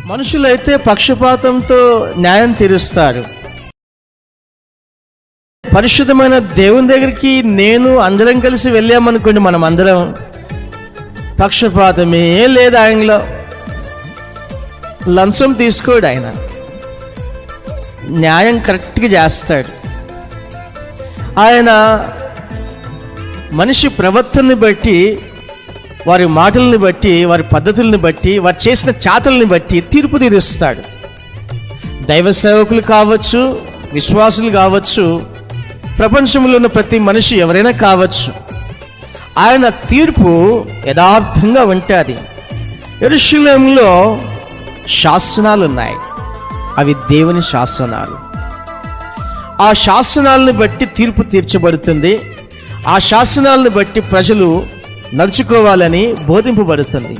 మనుషులైతే పక్షపాతంతో న్యాయం తీరుస్తారు. పరిశుద్ధమైన దేవుని దగ్గరికి నేను అందరం కలిసి వెళ్ళామనుకోండి, మనం అందరం పక్షపాతమే లేదు ఆయనలో. లంచం తీసుకోడు ఆయన, న్యాయం కరెక్ట్గా చేస్తాడు. ఆయన మనిషి ప్రవర్తనని బట్టి, వారి మాటల్ని బట్టి, వారి పద్ధతుల్ని బట్టి, వారు చేసిన చాతల్ని బట్టి తీర్పు తీరుస్తాడు. దైవ సేవకులు కావచ్చు, విశ్వాసులు కావచ్చు, ప్రపంచంలో ఉన్న ప్రతి మనిషి ఎవరైనా కావచ్చు, ఆయన తీర్పు యథార్థంగా ఉంటుంది. యెరూషలేములో శాసనాలు ఉన్నాయి, అవి దేవుని శాసనాలు. ఆ శాసనాలను బట్టి తీర్పు తీర్చబడుతుంది. ఆ శాసనాలను బట్టి ప్రజలు నడుచుకోవాలని బోధింపబడుతుంది.